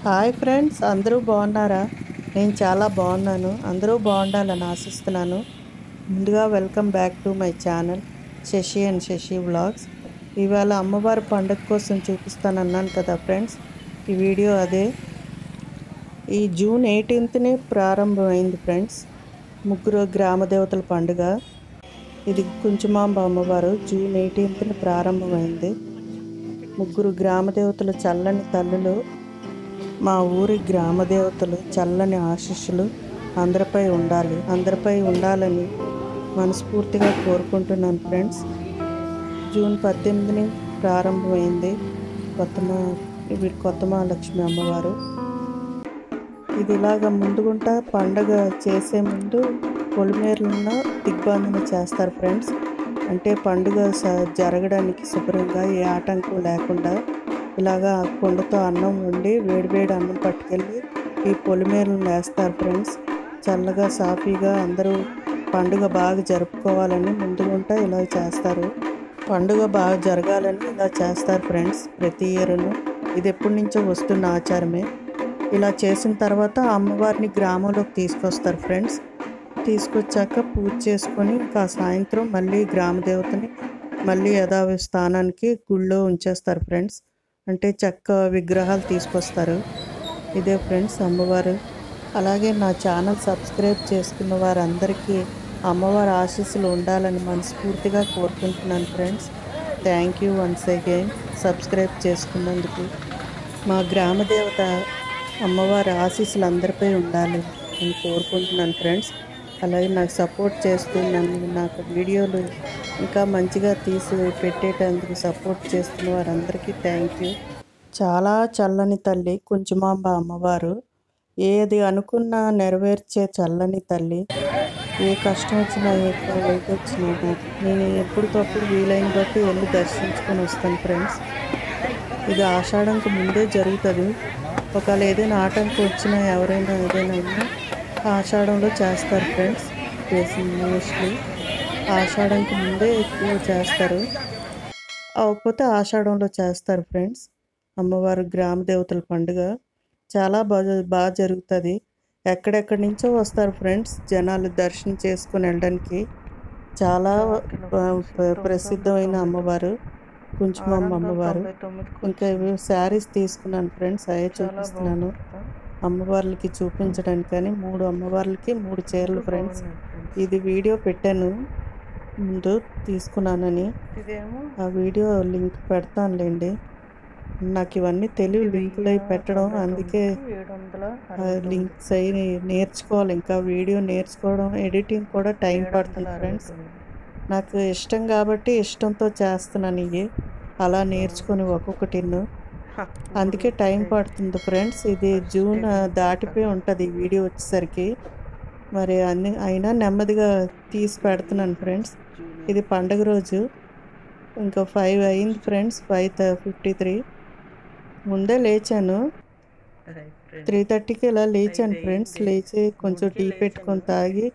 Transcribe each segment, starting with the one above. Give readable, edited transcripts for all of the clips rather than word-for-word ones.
Hi friends, అందరూ బాగున్నారా? నేను చాలా బాగున్నాను. అందరూ బాగుండాలని ఆశిస్తున్నాను. ముందుగా welcome back to my channel Sashi and Sashi vlogs. ఇవాళ అమ్మవారి పండుగ కోసం చూపిస్తానన్నాను కదా ఫ్రెండ్స్, ఈ వీడియో అదే. ఈ జూన్ 18నే ప్రారంభమైంది ఫ్రెండ్స్, ముగ్గురు గ్రామ దేవతల పండుగ. ఇది కుంచుమాంబ అమ్మవారు జూన్ 18న ప్రారంభమైంది. ముగ్గురు గ్రామ దేవతలు చల్లని తల్లులు. మా ఊరి గ్రామ దేవతలు చల్లని ఆశీస్సులు అందరిపై ఉండాలని మనస్ఫూర్తిగా కోరుకుంటున్నాను ఫ్రెండ్స్. జూన్ 18ని ప్రారంభమైంది కొత్త మహాలక్ష్మి అమ్మవారు. ఇది ఇలాగ ముందుగుంటా పండగ చేసే ముందు పొలిమేరలను దిగ్బంధన చేస్తారు ఫ్రెండ్స్. అంటే పండుగ జరగడానికి శుభ్రంగా ఏ ఆటంకం లేకుండా ఇలాగా కుండతో అన్నం వండి వేడివేడి అన్నం పట్టుకెళ్ళి ఈ పొలిమేరలను వేస్తారు ఫ్రెండ్స్. చల్లగా సాఫీగా అందరూ పండుగ బాగా జరుపుకోవాలని ముందుగుంటా ఇలా చేస్తారు. పండుగ బాగా జరగాలని ఇలా చేస్తారు ఫ్రెండ్స్ ప్రతి ఇయర్ను. ఇది ఎప్పటి నుంచో వస్తున్న ఆచారమే. ఇలా చేసిన తర్వాత అమ్మవారిని గ్రామంలోకి తీసుకొస్తారు ఫ్రెండ్స్. తీసుకొచ్చాక పూజ చేసుకొని ఇంకా సాయంత్రం మళ్ళీ గ్రామదేవతని మళ్ళీ యథావి స్థానానికి గుళ్ళో ఉంచేస్తారు ఫ్రెండ్స్. అంటే చెక్క విగ్రహాలు తీసుకొస్తారు. ఇదే ఫ్రెండ్స్ అమ్మవారు. అలాగే నా ఛానల్ సబ్స్క్రైబ్ చేసుకున్న వారందరికీ అమ్మవారి ఆశీస్సులు ఉండాలని మనస్ఫూర్తిగా కోరుకుంటున్నాను friends. Thank you once again subscribe చేసుకున్నందుకు. మా గ్రామదేవత అమ్మవారి ఆశీస్సులు అందరిపై ఉండాలి అని కోరుకుంటున్నాను ఫ్రెండ్స్. అలాగే నాకు సపోర్ట్ చేస్తూ నాకు వీడియోలు ఇంకా మంచిగా తీసి పెట్టేటందుకు సపోర్ట్ చేస్తున్న వారందరికీ థ్యాంక్ యూ. చాలా చల్లని తల్లి కుంచుమాంబ అమ్మవారు. ఏది అనుకున్నా నెరవేర్చే చల్లని తల్లి. ఏ కష్టం వచ్చినా ఏ ఇది వచ్చినా నేను ఎప్పటికప్పుడు వీలైన బట్టి వెళ్ళి దర్శించుకొని వస్తాను ఫ్రెండ్స్. ఇది ఆషాఢంకి ముందే జరుగుతుంది. ఒకవేళ ఏదైనా ఆటంకం వచ్చినా ఎవరైనా ఏదైనా ఆషాఢంలో చేస్తారు ఫ్రెండ్స్. మోస్ట్లీ ఆషాఢంకి ముందే ఎక్కువ చేస్తారు, అవ్వకపోతే ఆషాఢంలో చేస్తారు ఫ్రెండ్స్. అమ్మవారు గ్రామ దేవతల పండుగ చాలా బాగా జరుగుతుంది. ఎక్కడెక్కడి నుంచో వస్తారు ఫ్రెండ్స్ జనాలు దర్శనం చేసుకొని వెళ్ళడానికి. చాలా ప్రసిద్ధమైన అమ్మవారు కుంచుమాంబ అమ్మవారు. ఇంకా శారీస్ తీసుకున్నాను ఫ్రెండ్స్, అవే చూపిస్తున్నాను అమ్మవార్లకి చూపించడానికని. 3 అమ్మవార్లకి 3 చీరలు ఫ్రెండ్స్. ఇది వీడియో పెట్టాను ముందు తీసుకున్నానని. ఆ వీడియో లింక్ పెడతానులేండి. నాకు ఇవన్నీ తెలివి లింకులు అవి పెట్టడం, అందుకే లింక్స్ అవి నేర్చుకోవాలి. ఇంకా వీడియో నేర్చుకోవడం ఎడిటింగ్ కూడా టైం పడుతుంది ఫ్రెండ్స్. నాకు ఇష్టం కాబట్టి ఇష్టంతో చేస్తున్నాను. ఇవి అలా నేర్చుకొని ఒక్కొక్కటిను, అందుకే టైం పడుతుంది ఫ్రెండ్స్. ఇది జూన్ దాటిపోయి ఉంటుంది ఈ వీడియో వచ్చేసరికి. మరి అయినా నెమ్మదిగా తీసి పెడుతున్నాను ఫ్రెండ్స్. ఇది పండగ రోజు. ఇంకా 5 అయింది ఫ్రెండ్స్, 5:53. ముందే లేచాను, 3:30కి ఇలా లేచాను ఫ్రెండ్స్. లేచి కొంచెం టీ పెట్టుకొని తాగి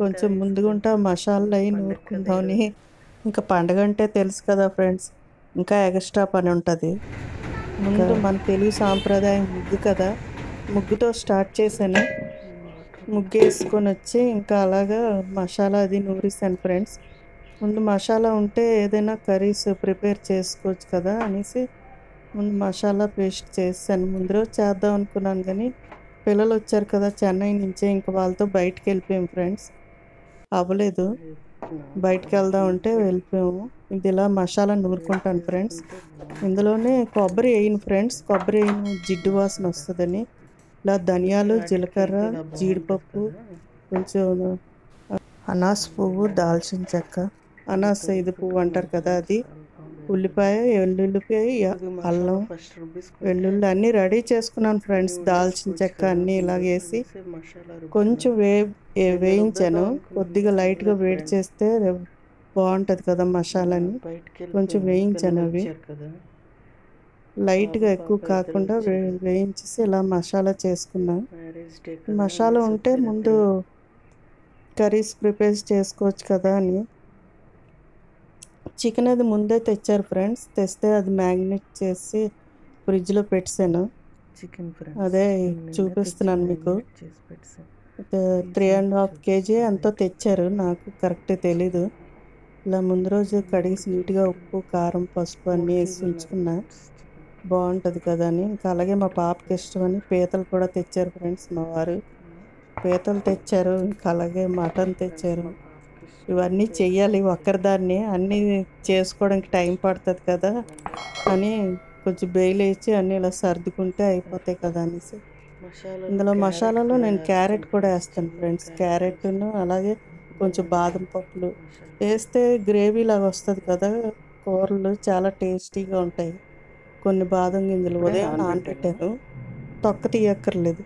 కొంచెం ముందుగుంటా మసాలా అవి నూరుకుందామని. ఇంకా పండగ అంటే తెలుసు కదా ఫ్రెండ్స్, ఇంకా ఎక్స్ట్రా పని ఉంటుంది. ముందు మన తెలుగు సాంప్రదాయం ముగ్గు కదా, ముగ్గుతో స్టార్ట్ చేశాను. ముగ్గు వేసుకొని వచ్చి ఇంకా అలాగా మసాలా అది నూరిస్తాను ఫ్రెండ్స్. ముందు మసాలా ఉంటే ఏదైనా కర్రీస్ ప్రిపేర్ చేసుకోవచ్చు కదా అనేసి ముందు మసాలా పేస్ట్ చేస్తాను. ముందు రోజు చేద్దాం అనుకున్నాను కానీ పిల్లలు వచ్చారు కదా చెన్నై నుంచే, ఇంకా వాళ్ళతో బయటికి వెళ్ళిపోయాము ఫ్రెండ్స్. అవ్వలేదు, బయటికి వెళ్దాం అంటే వెళ్ళిపోయాము. ఇది ఇలా మసాలా నూరుకుంటాను ఫ్రెండ్స్. ఇందులోనే కొబ్బరి వేయను ఫ్రెండ్స్, కొబ్బరి వేయను జిడ్డు వాసన వస్తుందని. ఇలా ధనియాలు, జీలకర్ర, జీడిపప్పు, కొంచెం అనాస పువ్వు, దాల్చిన చెక్క, అనాస ఇది పువ్వు అంటారు కదా అది, ఉల్లిపాయ, వెల్లుల్లిపాయ, అల్లం, వెల్లుల్లి అన్నీ రెడీ చేసుకున్నాను ఫ్రెండ్స్. దాల్చిన చెక్క అన్నీ ఇలాగేసి కొంచెం వేయించాను. కొద్దిగా లైట్గా వేడి చేస్తే బాగుంటుంది కదా మసాలాని. కొంచెం వేయించాను, అవి లైట్గా ఎక్కువ కాకుండా వేయించేసి ఇలా మసాలా చేసుకున్నాను. మసాలా ఉంటే ముందు కర్రీస్ ప్రిపేర్ చేసుకోవచ్చు కదా అని. చికెన్ అది ముందే తెచ్చారు ఫ్రెండ్స్. తెస్తే అది మ్యాగ్నేట్ చేసి ఫ్రిడ్జ్లో పెట్టాను. చికెన్ అదే చూపిస్తున్నాను మీకు. 3.5 kg ఎంతో తెచ్చారు, నాకు కరెక్ట్ తెలీదు. ఇలా ముందు రోజు కడిగి నీట్గా ఉప్పు కారం పసుపు అన్నీ వేసి ఉంచుకున్నా, బాగుంటుంది కదా అని. ఇంకా అలాగే మా పాపకి ఇష్టమని పీతలు కూడా తెచ్చారు ఫ్రెండ్స్. మా వారు పీతలు తెచ్చారు, ఇంకా అలాగే మటన్ తెచ్చారు. ఇవన్నీ చెయ్యాలి ఒక్కరిదాన్ని, అన్నీ చేసుకోవడానికి టైం పడుతుంది కదా అని కొంచెం బెయిల్ వేసి అన్నీ ఇలా సర్దుకుంటే అయిపోతాయి కదా అనేసి. ఇందులో మసాలాలో నేను క్యారెట్ కూడా వేస్తాను ఫ్రెండ్స్. క్యారెట్ను అలాగే కొంచెం బాదం పప్పులు వేస్తే గ్రేవీ లాగా వస్తుంది కదా, కూరలు చాలా టేస్టీగా ఉంటాయి. కొన్ని బాదం గింజలు ఉదయం నానబెట్టాను, తొక్క తీయక్కర్లేదు,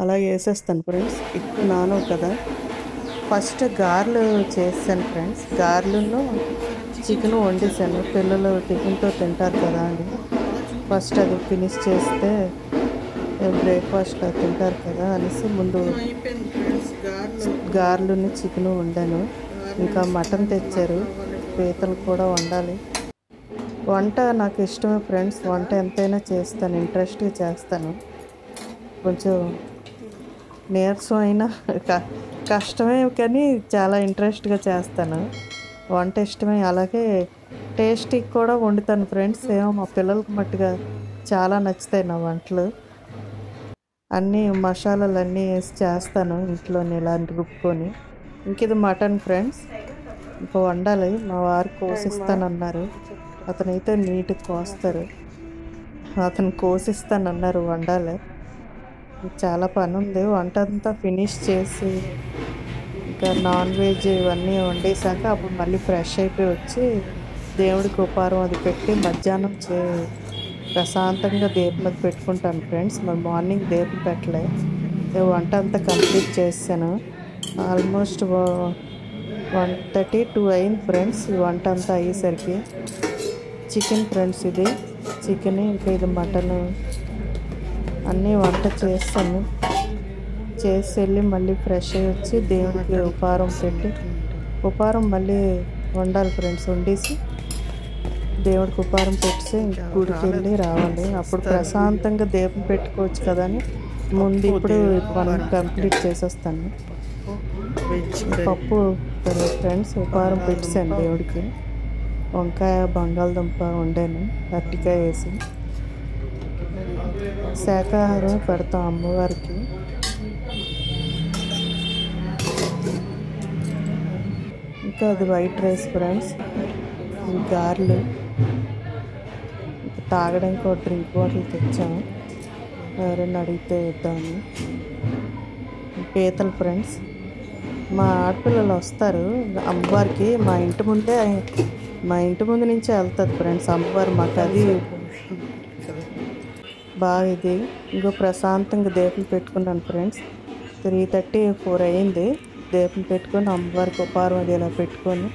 అలా వేసేస్తాను ఫ్రెండ్స్. ఎక్కువ నానవు కదా. ఫస్ట్ గారెలు చేసాను ఫ్రెండ్స్. గారెలను చికెన్ వండేసాను, పిల్లలు టిఫిన్తో తింటారు కదా అని. ఫస్ట్ అది ఫినిష్ చేస్తే బ్రేక్ఫాస్ట్లో తింటారు కదా అనేసి ముందు గారెలను చికెన్ వండాను. ఇంకా మటన్ తెచ్చారు, పీతలు కూడా వండాలి. వంట నాకు ఇష్టమే ఫ్రెండ్స్. వంట ఎంతైనా చేస్తాను, ఇంట్రెస్ట్గా చేస్తాను. కొంచెం నీరసం అయినా కష్టమే కానీ చాలా ఇంట్రెస్ట్గా చేస్తాను. వంట ఇష్టమే, అలాగే టేస్టీ కూడా వండుతాను ఫ్రెండ్స్. ఏమో మా పిల్లలకి మట్టుగా చాలా నచ్చుతాయి నా వంటలు. అన్నీ మసాలాలు అన్నీ వేసి చేస్తాను ఇంట్లోనే ఇలా రుబ్బుకొని. ఇంక ఇది మటన్ ఫ్రెండ్స్, ఇంకా వండాలి. మా వారు కోసిస్తానన్నారు, అతనైతే నీట్గా కోస్తారు. అతను కోసిస్తానన్నారు, వండాలి. చాలా పని ఉంది. వంట అంతా ఫినిష్ చేసి ఇంకా నాన్ వెజ్ ఇవన్నీ వండేసాక అప్పుడు మళ్ళీ ఫ్రెష్ అయిపోయి వచ్చి దేవుడికి ఉపహారం అది పెట్టి మధ్యాహ్నం ప్రశాంతంగా దీపం అది పెట్టుకుంటాను ఫ్రెండ్స్. మరి మార్నింగ్ దీపం పెట్టలే, వంట అంతా కంప్లీట్ చేశాను. ఆల్మోస్ట్ 1:32 అయింది ఫ్రెండ్స్ ఈ వంట అంతా అయ్యేసరికి. చికెన్ ఫ్రెండ్స్, ఇది చికెన్, ఇంకా ఇది మటన్ అన్నీ వంట చేస్తాను. చేసి వెళ్ళి మళ్ళీ ఫ్రెష్ అయ్యి వచ్చి దేవుడికి ఉపహారం పెట్టి ఉపహారం మళ్ళీ వండాలి ఫ్రెండ్స్. వండేసి దేవుడికి ఉపహారం పెట్టి గుడికి వెళ్ళి రావాలి. అప్పుడు ప్రశాంతంగా దీపం పెట్టుకోవచ్చు కదా అని ముందు ఇప్పుడు పని కంప్లీట్ చేసేస్తాను. పప్పు ఫ్రెండ్స్ ఉపహారం పెట్టాను దేవుడికి. వంకాయ బంగాళదుంప వండాను, అరటికాయ వేసి. శాకాహారం పెడతాం అమ్మవారికి. ఇంకా అది వైట్ రైస్ ఫ్రెండ్స్, గారెలు, తాగడానికి ఒక డ్రింక్ బాటిల్ తెచ్చాము, ఎవరైనా అడిగితే ఇద్దాము. పీతలు ఫ్రెండ్స్, మా ఆడపిల్లలు వస్తారు అమ్మవారికి. మా ఇంటి ముందు నుంచే వెళ్తుంది ఫ్రెండ్స్ అమ్మవారు. మాకు అది బాగా ఇది. ఇంకో ప్రశాంతంగా దీపం పెట్టుకున్నాను ఫ్రెండ్స్. 3:34 అయింది. దీపం పెట్టుకొని అమ్మవారికి ఉపహారం అది ఇలా పెట్టుకొని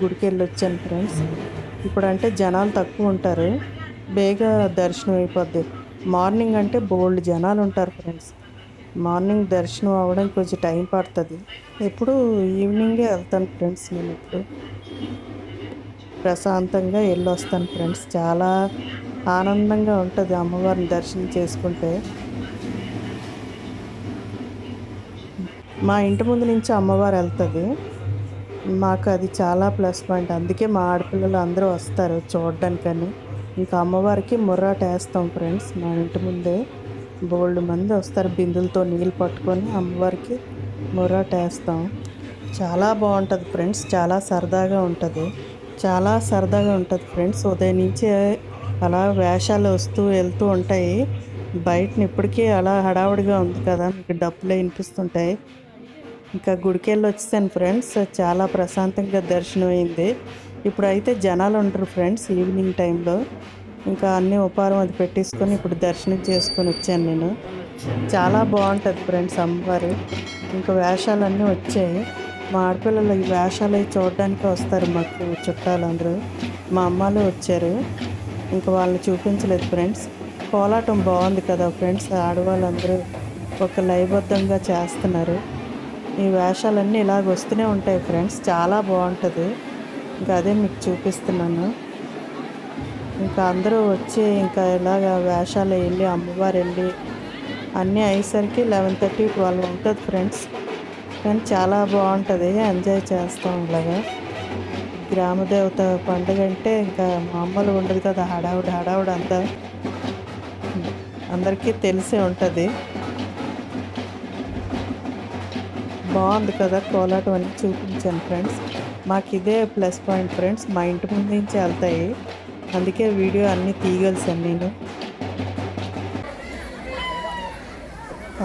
గుడికి వెళ్ళి వచ్చాను ఫ్రెండ్స్. ఇప్పుడు అంటే జనాలు తక్కువ ఉంటారు, బేగా దర్శనం అయిపోద్ది. మార్నింగ్ అంటే బోల్డ్ జనాలు ఉంటారు ఫ్రెండ్స్. మార్నింగ్ దర్శనం అవ్వడానికి కొంచెం టైం పడుతుంది. ఎప్పుడు ఈవినింగే వెళ్తాను ఫ్రెండ్స్. నేను ఇప్పుడు ప్రశాంతంగా వెళ్ళి వస్తాను ఫ్రెండ్స్. చాలా ఆనందంగా ఉంటుంది అమ్మవారిని దర్శనం చేసుకుంటే. మా ఇంటి ముందు నుంచి అమ్మవారు వెళ్తుంది, మాకు అది చాలా ప్లస్ పాయింట్. అందుకే మా ఆడపిల్లలు అందరూ వస్తారు చూడడానికని. ఇంకా అమ్మవారికి ముర్రాట వేస్తాం ఫ్రెండ్స్. మా ఇంటి ముందే బోల్డ్ మంది వస్తారు, బిందులతో నీళ్ళు పట్టుకొని అమ్మవారికి ముర్రాట వేస్తాం. చాలా బాగుంటుంది ఫ్రెండ్స్, చాలా సరదాగా ఉంటుంది ఫ్రెండ్స్. ఉదయం నుంచి అలా వేషాలు వస్తూ వెళ్తూ ఉంటాయి. బయటని ఇప్పటికీ అలా హడావుడిగా ఉంది కదా, మీకు డప్పులే వినిపిస్తుంటాయి. ఇంకా గుడికి వెళ్ళి వచ్చేసాను ఫ్రెండ్స్. చాలా ప్రశాంతంగా దర్శనం అయింది. ఇప్పుడైతే జనాలు ఉంటారు ఫ్రెండ్స్ ఈవినింగ్ టైంలో. ఇంకా అన్నీ ఉపహారం అది పెట్టేసుకొని ఇప్పుడు దర్శనం చేసుకొని వచ్చాను నేను. చాలా బాగుంటుంది ఫ్రెండ్స్ అమ్మవారు. ఇంకా వేషాలన్నీ వచ్చాయి. మా ఆడపిల్లలు ఈ వేషాలు చూడడానికి వస్తారు, మాకు చుట్టాలు అందరూ. మా అమ్మాలు వచ్చారు, ఇంకా వాళ్ళని చూపించలేదు ఫ్రెండ్స్. కోలాటం బాగుంది కదా ఫ్రెండ్స్, ఆడవాళ్ళందరూ ఒక లయబద్ధంగా చేస్తున్నారు. ఈ వేషాలన్నీ ఇలాగ వస్తూనే ఉంటాయి ఫ్రెండ్స్, చాలా బాగుంటుంది. ఇంకా అదే మీకు చూపిస్తున్నాను. ఇంకా అందరూ వచ్చి ఇంకా ఇలాగ వేషాలు వెళ్ళి అమ్మవారు వెళ్ళి అన్నీ అయ్యేసరికి 11:30 12 ఉంటుంది ఫ్రెండ్స్. కానీ చాలా బాగుంటుంది, ఎంజాయ్ చేస్తాం ఇలాగా. గ్రామదేవత పండుగ అంటే ఇంకా మామూలుగా ఉండదు కదా, హడావుడి అంతా అందరికీ తెలిసే ఉంటుంది. బాగుంది కదా కోలాటం అన్నీ చూపించాను ఫ్రెండ్స్. మాకు ఇదే ప్లస్ పాయింట్ ఫ్రెండ్స్, మా ఇంటి ముందు నుంచి వెళ్తాయి, అందుకే వీడియో అన్నీ తీయగలిసాను నేను.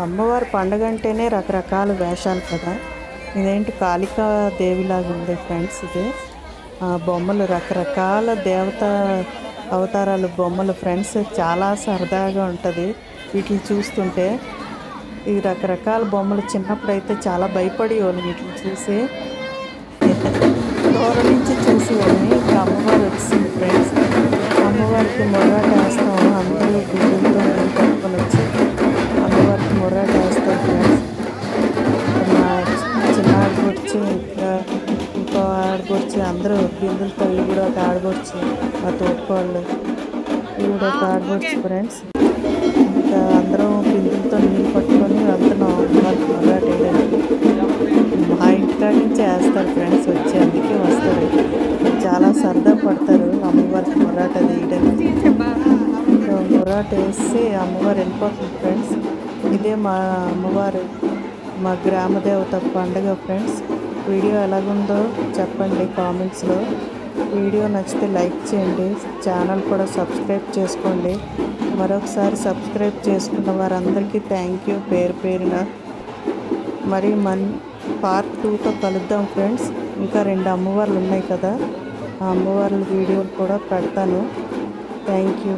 అమ్మవారి పండుగ అంటేనే రకరకాల వేషాలు కదా. ఇదేంటి కాళికా దేవిలాగా ఉంది ఫ్రెండ్స్. ఇది బొమ్మలు రకరకాల దేవత అవతారాలు బొమ్మలు ఫ్రెండ్స్. చాలా సరదాగా ఉంటుంది వీటిని చూస్తుంటే. ఈ రకరకాల బొమ్మలు చిన్నప్పుడైతే చాలా భయపడేవాళ్ళు వీటిని చూసి, దూరం నుంచి చూసేవాళ్ళని. ఇంకా అమ్మవారు వచ్చింది ఫ్రెండ్స్. అమ్మవారికి మొర్రాట వేస్తాము, అందరూ గుడ్డులతో పట్టుకొని వచ్చి అమ్మవారికి మొర్రాట వేస్తారు ఫ్రెండ్స్. మా చిన్న ఆడబొచ్చి ఇంకో ఆడబొచ్చి అందరూ బిందులతో, ఇవి కూడా ఒక ఆడబొచ్చి, మా తోడుకోళ్ళు ఇవి కూడా ఒక ఆడబొచ్చి ఫ్రెండ్స్. ఇంకా అందరం బిందులతో నీళ్ళు పట్టుకొని వెళ్తున్నాం అమ్మవారికి మొర్రాట వేయడానికి. మా ఇంటికాడ నుంచి వేస్తారు ఫ్రెండ్స్ వచ్చి, అందుకే వస్తారు. చాలా సరదా పడతారు అమ్మవారికి మొర్రాట వేయడానికి. మొర్రాట వేసి అమ్మవారు వెళ్ళిపోతుంది ఫ్రెండ్స్. ఇదే మా అమ్మవారు, మా గ్రామదేవత పండుగ ఫ్రెండ్స్. వీడియో ఎలాగుందో చెప్పండి కామెంట్స్లో. వీడియో నచ్చితే లైక్ చేయండి, ఛానల్ కూడా సబ్స్క్రైబ్ చేసుకోండి. మరొకసారి సబ్స్క్రైబ్ చేసుకున్న వారందరికీ థ్యాంక్ యూ పేరు పేరున. మరి పార్ట్ 2తో కలుద్దాం ఫ్రెండ్స్. ఇంకా 2 అమ్మవార్లు ఉన్నాయి కదా, ఆ అమ్మవార్ల వీడియోలు కూడా పెడతాను. Thank you.